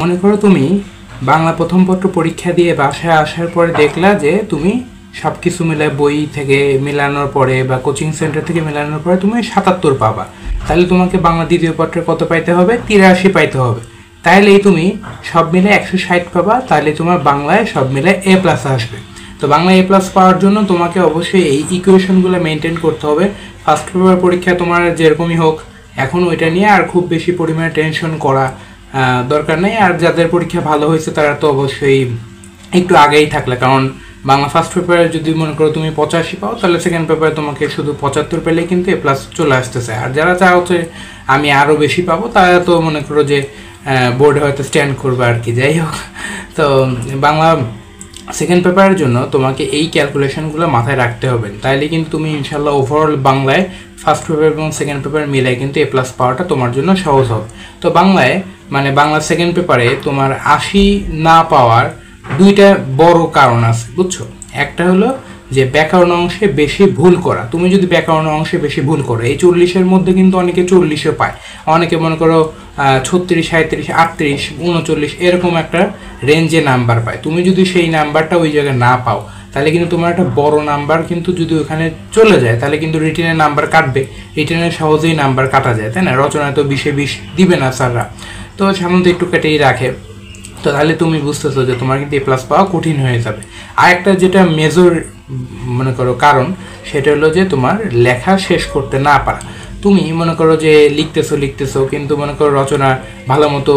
মনে করো তুমি বাংলা প্রথম পত্র পরীক্ষা দিয়ে বাসায় আসার পরে দেখলা যে তুমি সব কিছু মিলে বই থেকে মেলানোর পরে বা কোচিং সেন্টার থেকে মেলানোর পরে তুমি ৭৭ পাবা। তাহলে তোমাকে বাংলা দ্বিতীয় পত্রে কত পাইতে হবে? ৮৩ পাইতে হবে। তাইলেই তুমি সব মিলে ১৬০ পাবা। তাহলে তোমার বাংলায় সব মিলে এ প্লাস আসবে। তো বাংলা এ প্লাস পাওয়ার জন্য তোমাকে অবশ্যই এই ইকুয়েশনগুলো মেনটেন করতে হবে। ফার্স্ট পেপার পরীক্ষা তোমার যেরকমই হোক, এখন ওইটা নিয়ে আর খুব বেশি পরিমাণে টেনশন করা দরকার নেই। আর যাদের পরীক্ষা ভালো হয়েছে তারা তো অবশ্যই একটু আগেই থাকলে, কারণ বাংলা ফার্স্ট পেপারে যদি মনে করো তুমি ৮৫ পাও, তাহলে সেকেন্ড পেপারে তোমাকে শুধু ৭৫ পেলে কিন্তু এ প্লাস চলে আসতেছে। আর যারা চাও হচ্ছে আমি আরও বেশি পাবো, তারা তো মনে করো যে বোর্ডে হয়তো স্ট্যান্ড করবে আর কি। যাই হোক, তো বাংলা সেকেন্ড পেপারের জন্য তোমাকে এই ক্যালকুলেশনগুলো মাথায় রাখতে হবে। তাইলে কিন্তু তুমি ইনশাল্লাহ ওভারঅল বাংলায় ফার্স্ট পেপার এবং সেকেন্ড পেপার মিলাই কিন্তু এ প্লাস পাওয়াটা তোমার জন্য সহজ হবে। তো বাংলায় মানে বাংলা সেকেন্ড পেপারে তোমার ৮০ না পাওয়ার দুইটা বড় কারণ আছে, বুঝছো? একটা হলো যে ব্যাকরণ অংশে বেশি ভুল করা। তুমি যদি ব্যাকরণ অংশে বেশি ভুল করো, এই ৪০-এর মধ্যে কিন্তু অনেকে ৪০ও পায়, অনেকে মনে করো ৩৬, ৩৭, ৩৮, ৩৯ এরকম একটা রেঞ্জে নাম্বার পায়। তুমি যদি সেই নাম্বারটা ওই জায়গায় না পাও, তাহলে কিন্তু তোমার একটা বড় নাম্বার কিন্তু যদি ওখানে চলে যায়, তাহলে কিন্তু রিটেনের নাম্বার কাটবে। রিটেনের সহজেই নাম্বার কাটা যায়, তাই না? রচনায় তো ২০-এ ২০ দিবে না স্যাররা, তো সাধারণত একটু কেটেই রাখে। তো তাহলে তুমি বুঝতেছো যে তোমার কিন্তু এ প্লাস পাওয়া কঠিন হয়ে যাবে। আর একটা যেটা মেজর মনে করো কারণ, সেটা হলো যে তোমার লেখা শেষ করতে না পারা। তুমি মনে করো যে লিখতেছো কিন্তু মনে করো রচনা ভালো মতো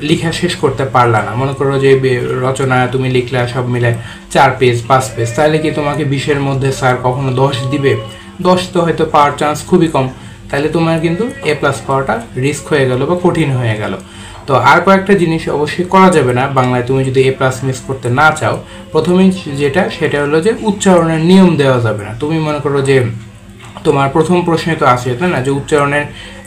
লেখা শেষ করতে পারলা না। মনে করো যে রচনা তুমি লিখলা সব মিলে ৪ পেজ ৫ পেজ, তাহলে কি তোমাকে ২০-এর মধ্যে স্যার কখনো ১০ দিবে? ১০ তো হয়তো পাওয়ার চান্স খুবই কম। তাহলে তোমার কিন্তু এ প্লাস পাওয়াটা রিস্ক হয়ে গেল বা কঠিন হয়ে গেল। তো আর কয়েকটা জিনিস অবশ্যই করা যাবে না বাংলায় তুমি যদি এ প্লাস মিস করতে না চাও। প্রথমেই সেটা হলো যে উচ্চারণের নিয়ম দেওয়া যাবে না। তুমি মনে করো যে তোমার প্রথম প্রশ্নে তো আসে, তাই না, যে উচ্চারণের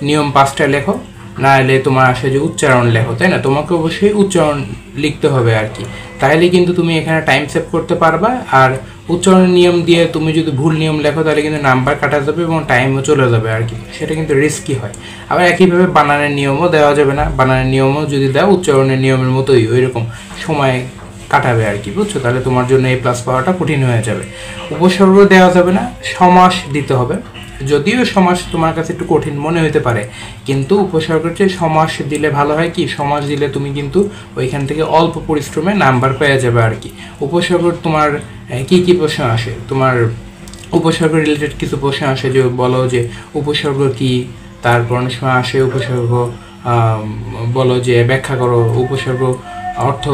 নিয়ম ৫টা লেখো, না হলে তোমার আসে যে উচ্চারণ লেখো, তাই না? তোমাকে অবশ্যই উচ্চারণ লিখতে হবে আর কি। তাহলে কিন্তু তুমি এখানে টাইম সেভ করতে পারবা। আর উচ্চারণের নিয়ম দিয়ে তুমি যদি ভুল নিয়ম লেখো, তাহলে কিন্তু নাম্বার কাটা যাবে এবং টাইমও চলে যাবে আর কি। সেটা কিন্তু রিস্কি হয়। আবার একইভাবে বানানের নিয়মও দেওয়া যাবে না। বানানের নিয়মও যদি দাও উচ্চারণের নিয়মের মতোই ওই রকম সময় কাটাবে আর কি, বুঝছো? তাহলে তোমার জন্য এই প্লাস পাওয়াটা কঠিন হয়ে যাবে। উপসর্গ দেওয়া যাবে না, সমাস দিতে হবে। যদিও সমাস তোমার কাছে একটু কঠিন মনে হতে পারে, কিন্তু উপসর্গের চেয়ে সমাস দিলে ভালো হয়। কি সমাস দিলে তুমি কিন্তু ওইখান থেকে অল্প পরিশ্রমে নাম্বার পেয়ে যাবে আর কি। উপসর্গ তোমার কি কি প্রশ্ন আসে? তোমার উপসর্গ রিলেটেড কিছু প্রশ্ন আসে, যে বলো যে উপসর্গ কি, তারপর অনেক সময় আসে উপসর্গ বলো যে ব্যাখ্যা করো, উপসর্গ অর্থ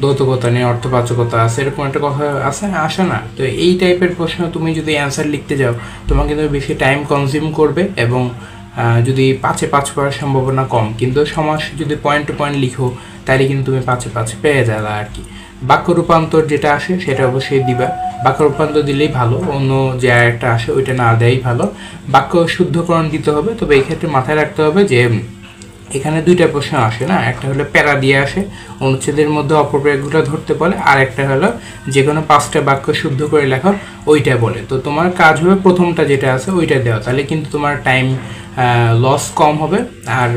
দ্যোতকতা নিয়ে অর্থবাচকতা আছে, এরকম একটা কথা আসে না? তো এই টাইপের প্রশ্ন তুমি যদি অ্যান্সার লিখতে যাও, তোমাকে কিন্তু বেশি টাইম কনজিউম করবে এবং যদি ৫-এ ৫ পাওয়ার সম্ভাবনা কম। কিন্তু সমাস যদি পয়েন্ট টু পয়েন্ট লিখো, তাহলে কিন্তু তুমি ৫-এ ৫ পেয়ে যাবে আর কি। বাক্য রূপান্তর যেটা আসে সেটা অবশ্যই দিবা। বাক্য রূপান্তর দিলেই ভালো, অন্য যে একটা আসে ওইটা না দেয়াই ভালো। বাক্য শুদ্ধকরণ দিতে হবে। তবে এই ক্ষেত্রে মাথায় রাখতে হবে যে এখানে দুইটা প্রশ্ন আসে না, একটা হলো প্যারা দিয়ে আসে, অনুচ্ছেদের মধ্যে অপপ্রয়োগগুলো ধরতে বলে, আর একটা হলো যে কোনো 5টা বাক্য শুদ্ধ করে লেখো ওইটা বলে। তো তোমার কাজ হবে প্রথমটা যেটা আছে ওইটা দেওয়া, তাহলে কিন্তু তোমার টাইম লস কম হবে। আর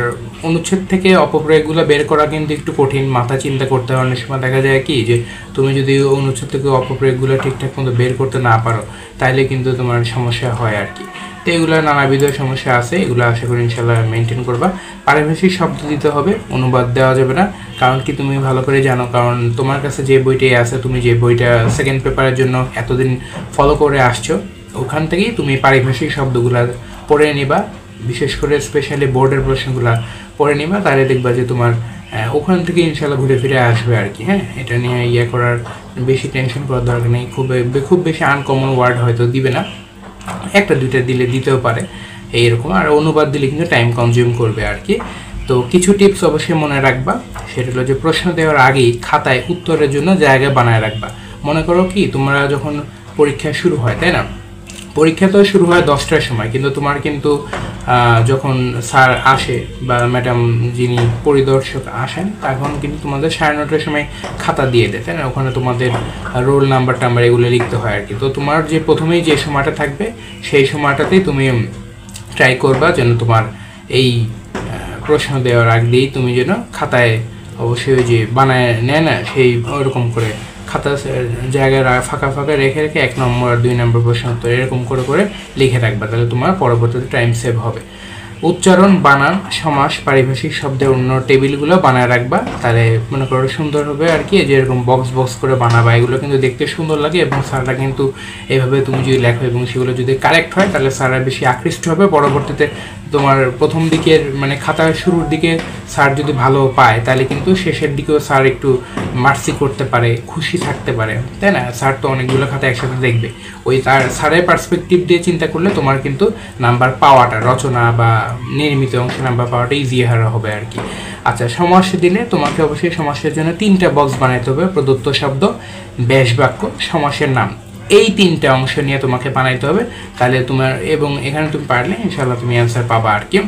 অনুচ্ছেদ থেকে অপপ্রয়োগগুলো বের করা কিন্তু একটু কঠিন, মাথা চিন্তা করতে হয়। অনেক সময় দেখা যায় কি যে তুমি যদি অনুচ্ছেদ থেকে অপপ্রয়োগগুলো ঠিকঠাক মতো বের করতে না পারো, তাহলে কিন্তু তোমার সমস্যা হয় আর কি। তো এগুলো নানাবিধ সমস্যা আছে, এগুলো আশা করি ইনশাল্লাহ মেনটেন করবা। পারিভাষিক শব্দ দিতে হবে, অনুবাদ দেওয়া যাবে না। কারণ কি তুমি ভালো করে জানো, কারণ তোমার কাছে যে বইটাই আছে, তুমি যে বইটা সেকেন্ড পেপারের জন্য এতদিন ফলো করে আসছো, ওখান থেকেই তুমি পারিভাষিক শব্দগুলো পড়ে নিবা। বিশেষ করে স্পেশালি বোর্ডের প্রশ্নগুলো পড়ে নিবা, তাহলে দেখবা যে তোমার ওখান থেকে ইনশাল্লাহ ঘুরে ফিরে আসবে আর কি। হ্যাঁ, এটা নিয়ে করার বেশি টেনশন করার দরকার নেই। খুব বেশি আনকমন ওয়ার্ড হয়তো দিবে না, একটা দুইটা দিতেও পারে এইরকম। আর অনুবাদ দিলে কিন্তু টাইম কনজিউম করবে আর কি। তো কিছু টিপস অবশ্যই মনে রাখবা, সেটা হলো যে প্রশ্ন দেওয়ার আগেই খাতায় উত্তরের জন্য জায়গা বানায় রাখবা। মনে করো কি তোমরা যখন পরীক্ষা শুরু হয়, তাই না, পরীক্ষা তো শুরু হয় 10টার সময়, কিন্তু তোমার কিন্তু যখন স্যার আসে বা ম্যাডাম যিনি পরিদর্শক আসেন, তখন কিন্তু তোমাদের 9:30টার সময় খাতা দিয়ে দেয়, তাই না? ওখানে তোমাদের রোল নাম্বার টাম্বার এগুলো লিখতে হয় আর কি। তো তোমার যে প্রথমেই যে সময়টা থাকবে সেই সময়টাতেই তুমি ট্রাই করবা যেন তোমার এই প্রশ্ন দেওয়ার আগ দিয়েই তুমি যেন খাতায় অবশ্যই ওই যে বানায় নেয় না সেই ওরকম করে খাতা জায়গায় ফাঁকা ফাঁকা রেখে রেখে 1 নম্বর আর 2 নম্বর প্রশ্ন উত্তর এরকম করে করে লিখে রাখবা, তাহলে তোমার পরবর্তীতে টাইম সেভ হবে। উচ্চারণ, বানান, সমাস, পারিভাষিক শব্দের অন্য টেবিলগুলো বানায় রাখবা, তাহলে মনে করো সুন্দর হবে আর কি। যেরকম বক্স বক্স করে বানাবা, এগুলো কিন্তু দেখতে সুন্দর লাগে এবং স্যাররা কিন্তু এইভাবে তুমি যদি লেখো এবং সেগুলো যদি কারেক্ট হয় তাহলে স্যাররা বেশি আকৃষ্ট হবে। পরবর্তীতে তোমার প্রথম দিকের মানে খাতার শুরুর দিকে স্যার যদি ভালো পায় তাহলে কিন্তু শেষের দিকেও স্যার একটু মার্সি করতে পারে, খুশি থাকতে পারে, তাই না? স্যার তো অনেকগুলো খাতা একসাথে দেখবে, ওই তার স্যারের পার্সপেক্টিভ দিয়ে চিন্তা করলে তোমার কিন্তু নাম্বার পাওয়াটা, রচনা বা নির্মিত অংশে নাম্বার পাওয়াটা ইজিয়ার হবে আর কি। আচ্ছা, সমাস দিলে তোমাকে অবশ্যই সমাসের জন্য 3টা বক্স বানাইতে হবে। প্রদত্ত শব্দ, ব্যাস বাক্য, সমাসের নাম, এই 3টা অংশ নিয়ে তোমাকে বানাইতে হবে, তাহলে তোমার এবং এখানে তুমি পারলে ইনশাআল্লাহ তুমি অ্যান্সার পাবা আর কি।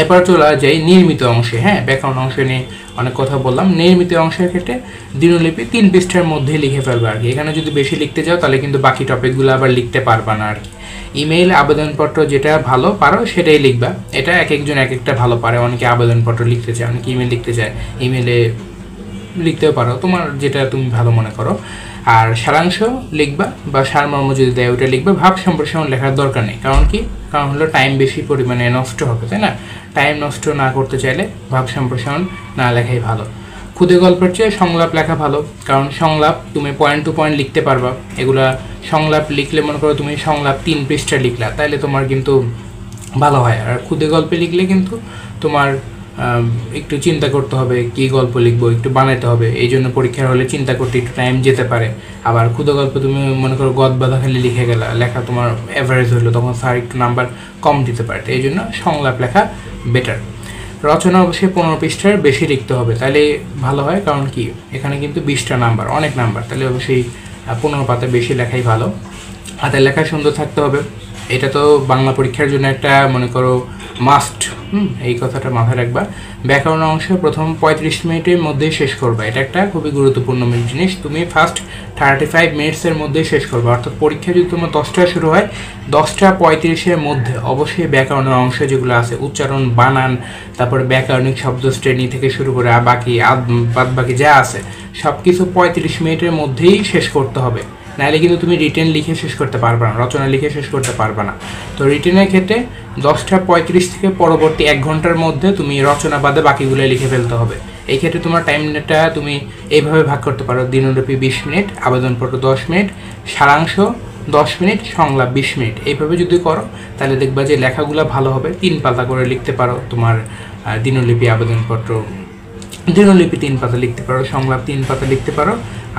এরপর চলে যাই নির্মিত অংশে। হ্যাঁ, ব্যাকরণ অংশ নিয়ে অনেক কথা বললাম। নির্মিত অংশের ক্ষেত্রে দিনলিপি 3 পৃষ্ঠার মধ্যে লিখে ফেলবে আর কি। এখানে যদি বেশি লিখতে যাও তাহলে কিন্তু বাকি টপিকগুলো আবার লিখতে পারবা না আর কি। ইমেইল, আবেদনপত্র যেটা ভালো পারো সেটাই লিখবা। এটা এক একজন এক একটা ভালো পারে, অনেকে আবেদনপত্র লিখতে চায়, অনেকে ইমেল লিখতে চায়, ইমেলে লিখতেও পারো, তোমার যেটা তুমি ভালো মনে করো। আর সারাংশ লিখবা বা সারমর্ম যদি দেয় ওইটা লিখবা। ভাব সম্প্রসারণ লেখার দরকার নেই, কারণ কি, কারণ হলো টাইম বেশি পরিমাণে নষ্ট হবে, তাই না? টাইম নষ্ট না করতে চাইলে ভাব সম্প্রসারণ না লেখাই ভালো। ক্ষুদে গল্পের চেয়ে সংলাপ লেখা ভালো, কারণ সংলাপ তুমি পয়েন্ট টু পয়েন্ট লিখতে পারবা। এগুলা সংলাপ লিখলে মনে করো তুমি সংলাপ 3 পৃষ্ঠা লিখলা, তাইলে তোমার কিন্তু ভালো হয়। আর ক্ষুদে গল্পে লিখলে কিন্তু তোমার একটু চিন্তা করতে হবে কি গল্প লিখবো, একটু বানাইতে হবে, এই জন্য পরীক্ষার হলে চিন্তা করতে একটু টাইম যেতে পারে। আবার ক্ষুদে গল্প তুমি মনে করো গদ বাঁধা খালি লিখে গেলা, লেখা তোমার অ্যাভারেজ হলো, তখন স্যার একটু নাম্বার কম দিতে পারে, এই জন্য সংলাপ লেখা বেটার। রচনা অবশ্যই 15 পৃষ্ঠার বেশি লিখতে হবে, তাহলে ভালো হয়, কারণ কি এখানে কিন্তু 20টা নাম্বার, অনেক নাম্বার, তাহলে অবশ্যই 15 পাতা বেশি লেখাই ভালো। হাতের লেখা সুন্দর থাকতে হবে, এটা তো বাংলা পরীক্ষার জন্য একটা মনে করো মাস্ট, এই কথাটা মাথায় রাখবা। ব্যাকরণ অংশ প্রথম 35 মিনিটের মধ্যে শেষ করবা, এটা একটা খুবই গুরুত্বপূর্ণ জিনিস। তুমি ফার্স্ট 35 মিনিটসের মধ্যে শেষ করবা, অর্থাৎ পরীক্ষা যদি তোমার 10টায় শুরু হয় 10:35-এর মধ্যে অবশ্যই ব্যাকরণের অংশ যেগুলো আছে, উচ্চারণ, বানান, তারপরে ব্যাকরণিক শব্দ শ্রেণী থেকে শুরু করে বাদ বাকি যা আছে সব কিছু 35 মিনিটের মধ্যেই শেষ করতে হবে, নাহলে কিন্তু তুমি রিটেন লিখে শেষ করতে পারবে না, রচনা লিখে শেষ করতে পারবে না। তো রিটেনের ক্ষেত্রে 10:35 থেকে পরবর্তী 1 ঘন্টার মধ্যে তুমি রচনা বাদে বাকিগুলো লিখে ফেলতে হবে। এই ক্ষেত্রে তোমার টাইমটা তুমি এইভাবে ভাগ করতে পারো, দিনব্যাপী 20 মিনিট, আবেদনপত্র 10 মিনিট, সারাংশ 10 মিনিট, সংলাপ 20 মিনিট, এইভাবে যদি করো তাহলে দেখবা যে লেখাগুলো ভালো হবে। 3 পাতা করে লিখতে পারো, তোমার দিনলিপি, আবেদনপত্র দিনলিপি 3 পাতা লিখতে পারো, সংলাপ 3 পাতা লিখতে পারো,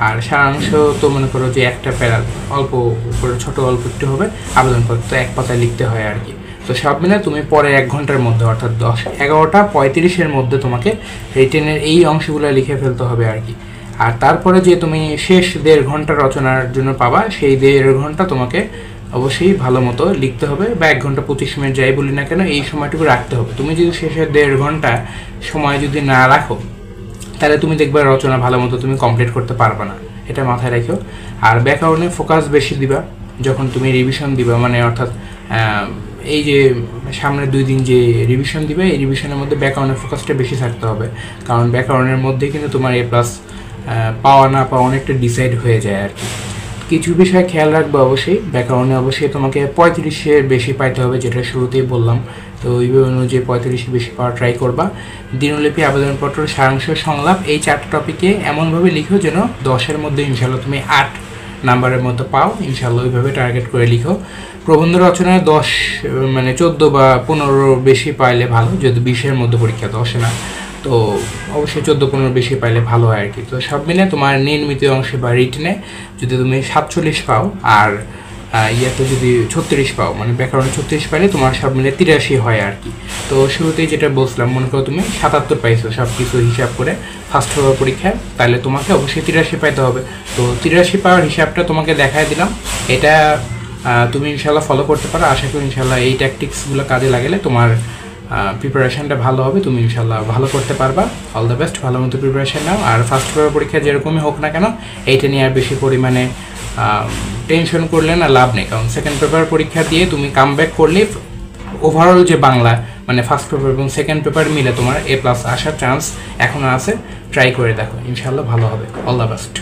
আর সারাংশ তো মনে করো যে একটা প্যারা অল্প করে ছোটো অল্প একটু হবে, আবেদনপত্র 1 পাতায় লিখতে হয় আর কি। তো সব মিলে তুমি পরে 1 ঘন্টার মধ্যে অর্থাৎ 11:35-এর মধ্যে তোমাকে রিটেনের এই অংশগুলো লিখে ফেলতে হবে আর কি। আর তারপরে যে তুমি শেষ 1.5 ঘন্টা রচনার জন্য পাবা, সেই 1.5 ঘন্টা তোমাকে অবশ্যই ভালো মতো লিখতে হবে, বা 1 ঘন্টা 25 মিনিট যাই বলি না কেন এই সময়টুকু রাখতে হবে। তুমি যদি শেষের 1.5 ঘন্টা সময় যদি না রাখো তাহলে তুমি দেখবে রচনা ভালো মতো তুমি কমপ্লিট করতে পারবে না, এটা মাথায় রেখো। আর ব্যাকরণে ফোকাস বেশি দিবা যখন তুমি রিভিশন দিবা, মানে অর্থাৎ এই যে সামনের 2 দিন যে রিভিশন দিবে এই রিভিশনের মধ্যে ব্যাকরণের ফোকাসটা বেশি থাকতে হবে, কারণ ব্যাকরণের মধ্যে কিন্তু তোমার A+ পাওয়া না পাওয়া অনেকটা ডিসাইড হয়ে যায় আর কি। কিছু বিষয় খেয়াল রাখবে অবশ্যই, ব্যাকরণে অবশ্যই তোমাকে 35-এর বেশি পাইতে হবে, যেটা শুরুতেই বললাম। তো ওইভাবে অনুযায়ী 35 বেশি পাওয়ার ট্রাই করবা। দিনলিপি, আবেদনপত্র, সারাংশ, সংলাপ এই 4টা টপিকে এমনভাবে লিখো যেন 10-এর মধ্যে ইনশাল্লাহ তুমি 8 নাম্বারের মধ্যে পাও, ইনশাল্লাহ ওইভাবে টার্গেট করে লিখো। প্রবন্ধ রচনায় 10 মানে 14 বা 15 বেশি পাইলে ভালো, যদি 20-এর মধ্যে পরীক্ষা 10-এ না, তো অবশ্যই 14-15 বেশি পাইলে ভালো হয় আর কি। তো সব মিলে তোমার নির্মিত অংশে বা রিটেনে যদি তুমি 47 পাও আর ইয়াতে যদি 36 পাও, মানে ব্যাকরণে 36 পাইলে তোমার সব মিলে 83 হয় আর কি। তো শুরুতেই যেটা বলছিলাম, মনে করো তুমি 77 পাইছো সব কিছু হিসাব করে ফার্স্ট পরীক্ষায়, তাহলে তোমাকে অবশ্যই 83 পাইতে হবে। তো 83 পাওয়ার হিসাবটা তোমাকে দেখায় দিলাম, এটা তুমি ইনশাল্লাহ ফলো করতে পারো। আশা করি ইনশাল্লাহ এই ট্যাকটিক্সগুলো কাজে লাগালে তোমার প্রিপারেশনটা ভালো হবে, তুমি ইনশাল্লাহ ভালো করতে পারবা। অল দ্য বেস্ট, ভালো মতো প্রিপারেশন নাও। আর ফার্স্ট পেপার পরীক্ষা যেরকমই হোক না কেন এইটা নিয়ে আর বেশি পরিমাণে টেনশন করলে না লাভ নেই, কারণ সেকেন্ড পেপার পরীক্ষা দিয়ে তুমি কামব্যাক করলে ওভারঅল যে বাংলা মানে ফার্স্ট পেপার এবং সেকেন্ড পেপার মিলে তোমার A+ আসার চান্স এখনও আছে। ট্রাই করে দেখো, ইনশাল্লাহ ভালো হবে। All the best.